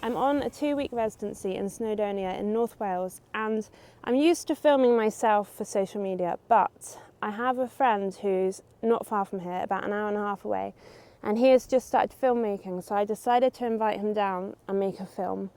I'm on a 2-week residency in Snowdonia in North Wales, and I'm used to filming myself for social media, but I have a friend who's not far from here, about an hour and a half away, and he has just started filmmaking, so I decided to invite him down and make a film.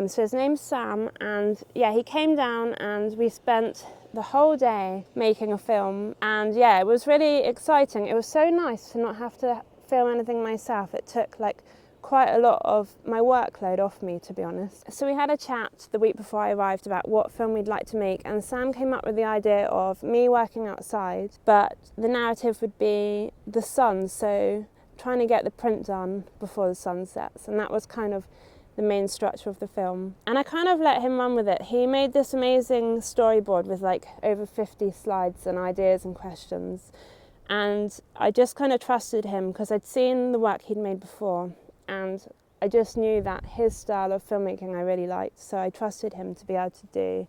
So his name's Sam, and yeah, he came down and we spent the whole day making a film, and yeah, it was really exciting. It was so nice to not have to film anything myself. It took like quite a lot of my workload off me, to be honest. So we had a chat the week before I arrived about what film we'd like to make, and Sam came up with the idea of me working outside, but the narrative would be the sun, so trying to get the print done before the sun sets, and that was kind of the main structure of the film. And I kind of let him run with it. He made this amazing storyboard with like over 50 slides and ideas and questions, and I just kind of trusted him because I'd seen the work he'd made before, and I just knew that his style of filmmaking I really liked, so I trusted him to be able to do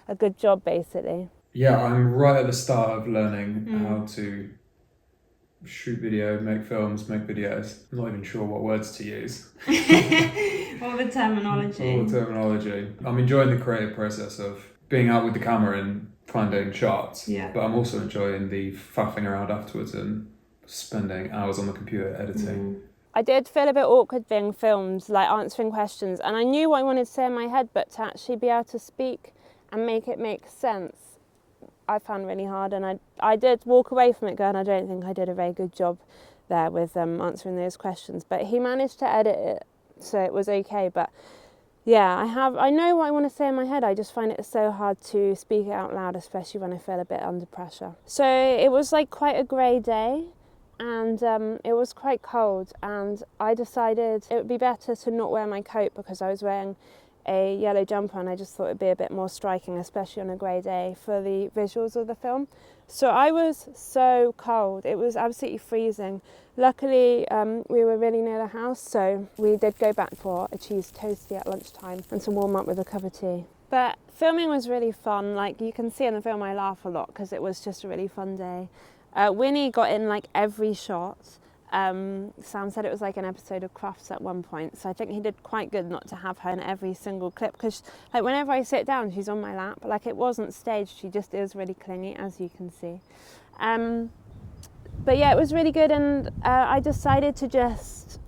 a good job, basically. Yeah, I'm right at the start of learning how to shoot video, make films, make videos. I'm not even sure what words to use. All the terminology. I'm enjoying the creative process of being out with the camera and finding shots, but I'm also enjoying the faffing around afterwards and spending hours on the computer editing. I did feel a bit awkward being filmed, like answering questions, and I knew what I wanted to say in my head, but to actually be able to speak and make it make sense, I found really hard, and I did walk away from it going, I don't think I did a very good job there with answering those questions, but he managed to edit it, so it was okay. But yeah, I know what I want to say in my head, I just find it so hard to speak it out loud, especially when I feel a bit under pressure. So it was like quite a grey day, and it was quite cold, and I decided it would be better to not wear my coat because I was wearing a yellow jumper, and I just thought it'd be a bit more striking, especially on a grey day, for the visuals of the film. So I was so cold, it was absolutely freezing. Luckily we were really near the house, so we did go back for a cheese toastie at lunchtime and some warm up with a cup of tea. But filming was really fun. Like you can see in the film I laugh a lot because it was just a really fun day. Winnie got in like every shot. Sam said it was like an episode of Crufts at one point, so I think he did quite good not to have her in every single clip, because like whenever I sit down she's on my lap, like it wasn't staged, she just is really clingy, as you can see. But yeah, it was really good, and I decided to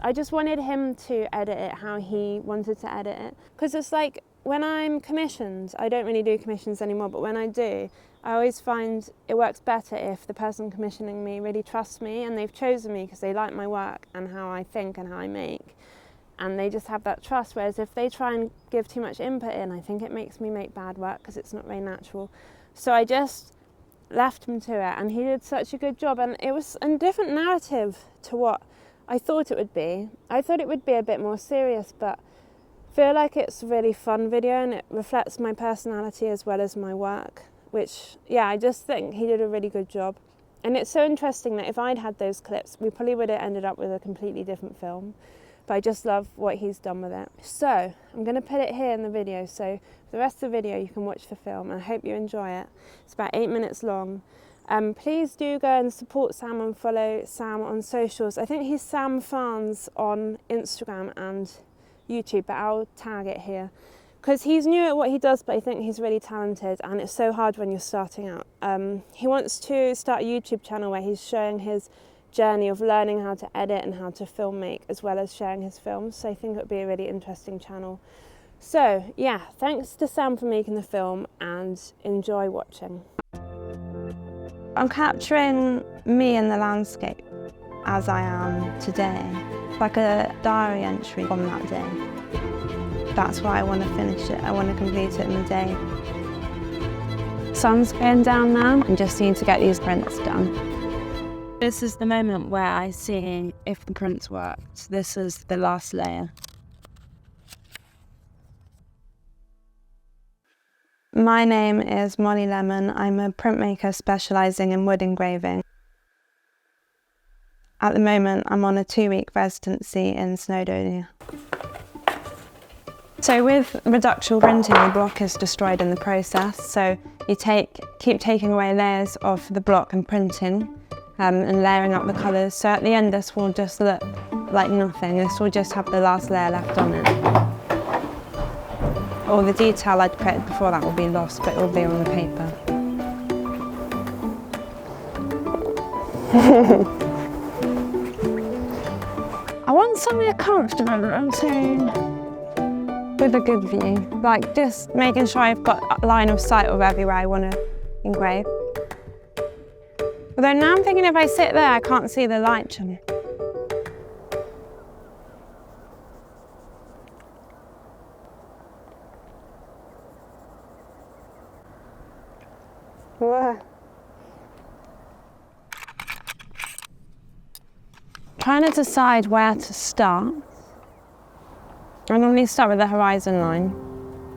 I just wanted him to edit it how he wanted to edit it, because it's like when I'm commissioned, I don't really do commissions anymore, but when I do, I always find it works better if the person commissioning me really trusts me and they've chosen me because they like my work and how I think and how I make, and they just have that trust. Whereas if they try and give too much input in, I think it makes me make bad work because it's not very natural. So I just left him to it, and he did such a good job, and it was a different narrative to what I thought it would be. I thought it would be a bit more serious, but I feel like it's a really fun video and it reflects my personality as well as my work, which, yeah, I just think he did a really good job. And it's so interesting that if I'd had those clips, we probably would have ended up with a completely different film. But I just love what he's done with it. So I'm going to put it here in the video, so for the rest of the video you can watch the film, and I hope you enjoy it. It's about 8 minutes long. Please do go and support Sam and follow Sam on socials. I think he's Sam Farns on Instagram and YouTube, but I'll tag it here. Because he's new at what he does, but I think he's really talented, and it's so hard when you're starting out. He wants to start a YouTube channel where he's showing his journey of learning how to edit and how to film make, as well as sharing his films, so I think it would be a really interesting channel. So yeah, thanks to Sam for making the film, and enjoy watching. I'm capturing me in the landscape as I am today, like a diary entry from that day. That's why I want to finish it. I want to complete it in a day. Sun's going down now. I just need to get these prints done. This is the moment where I see if the prints worked. This is the last layer. My name is Molly Lemon. I'm a printmaker specialising in wood engraving. At the moment, I'm on a 2-week residency in Snowdonia. So with reductional printing, the block is destroyed in the process. So you keep taking away layers of the block and printing and layering up the colours. So at the end, this will just look like nothing. This will just have the last layer left on it. all the detail I'd created before that will be lost, but it will be on the paper. I want somewhere comfortable and soon with a good view. Like just making sure I've got a line of sight of everywhere I want to engrave. Although now I'm thinking if I sit there, I can't see the light. Whoa. Trying to decide where to start. I normally start with the horizon line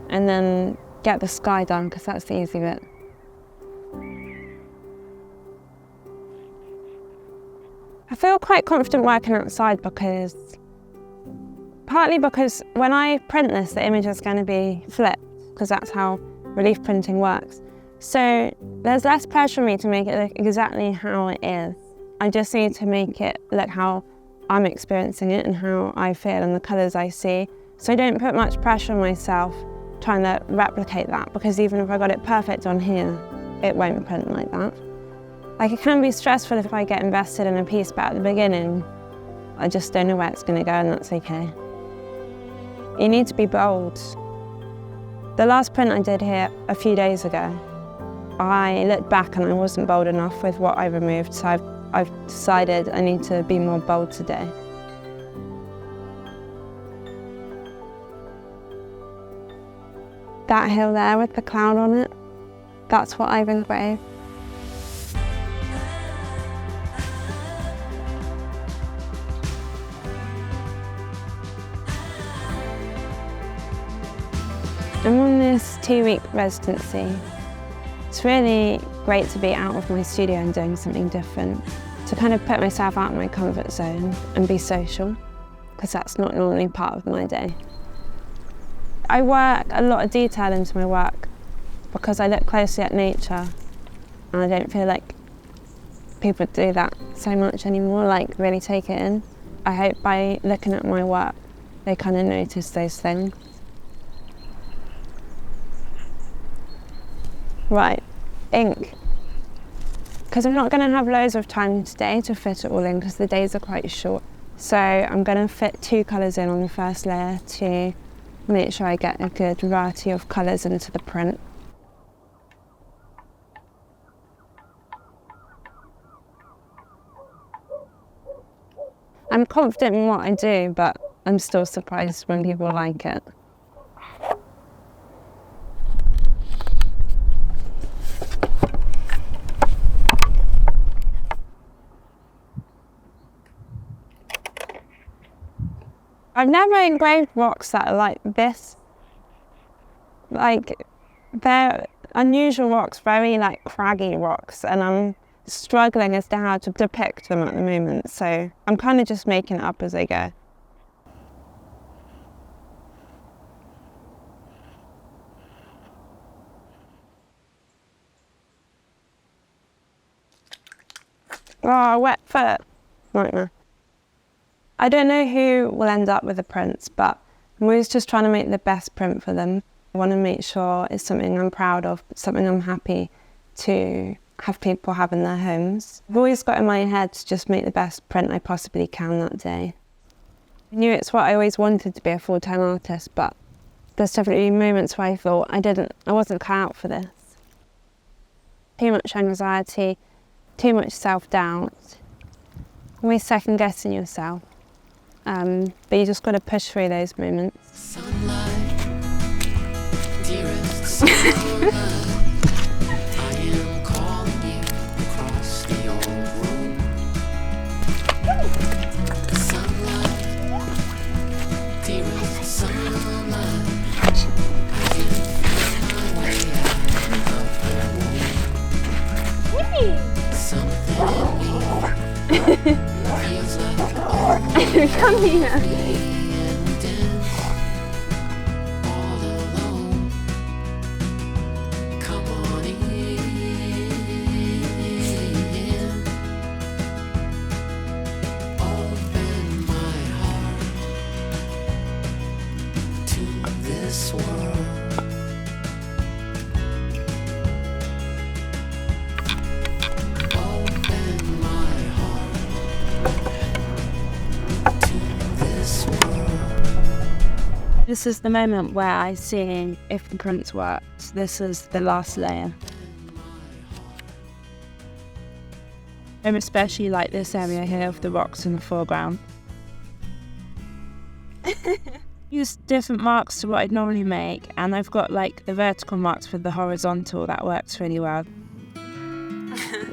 and then get the sky done because that's the easy bit. I feel quite confident working outside partly because when I print this, the image is going to be flipped because that's how relief printing works. So there's less pressure on me to make it look exactly how it is. I just need to make it look how I'm experiencing it and how I feel and the colours I see. So I don't put much pressure on myself trying to replicate that, because even if I got it perfect on here, it won't print like that. Like, it can be stressful if I get invested in a piece, but at the beginning, I just don't know where it's going to go, and that's okay. You need to be bold. The last print I did here a few days ago, I looked back and I wasn't bold enough with what I removed, so I've decided I need to be more bold today. That hill there with the cloud on it, that's what I've engraved. I'm on this 2-week residency. It's really great to be out of my studio and doing something different, to kind of put myself out of my comfort zone and be social, because that's not normally part of my day. I work a lot of detail into my work because I look closely at nature, and I don't feel like people do that so much anymore, like really take it in. I hope by looking at my work, they kind of notice those things. Right, ink. Because I'm not going to have loads of time today to fit it all in because the days are quite short. So I'm going to fit 2 colours in on the first layer to make sure I get a good variety of colours into the print. I'm confident in what I do, but I'm still surprised when people like it. I've never engraved rocks that are like this. Like, they're unusual rocks, very like craggy rocks, and I'm struggling as to how to depict them at the moment, so I'm kind of just making it up as I go. Oh, wet foot. Nightmare. I don't know who will end up with the prints, but I'm always just trying to make the best print for them. I want to make sure it's something I'm proud of, something I'm happy to have people have in their homes. I've always got in my head to just make the best print I possibly can that day. I knew it's what I always wanted to be, a full-time artist, but there's definitely moments where I thought I wasn't cut out for this. Too much anxiety, too much self-doubt, always second-guessing yourself. But you just got to push through those moments. Sunlight, dearest sunlight, I am calling you across the old room. Sunlight, dearest sunlight, I can find my way out of the womb. Something in me feels like come here. All alone. Come on in. Open my heart to this world. This is the moment where I see if the prints worked. This is the last layer. I especially like this area here of the rocks in the foreground. Use different marks to what I'd normally make, and I've got like the vertical marks for the horizontal. That works really well. You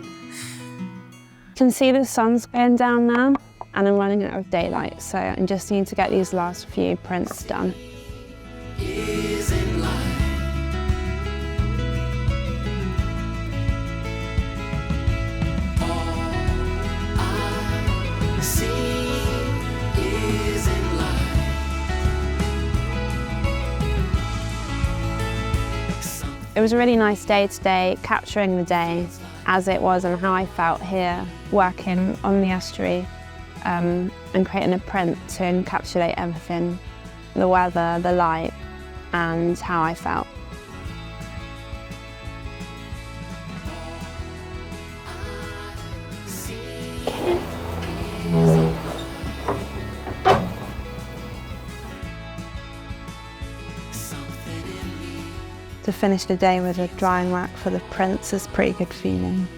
can see the sun's going down now, and I'm running out of daylight, so I just need to get these last few prints done. It was a really nice day today, capturing the day as it was and how I felt here, working on the estuary and creating a print to encapsulate everything, the weather, the light, and how I felt. To finish the day with a drying rack for the prints is a pretty good feeling.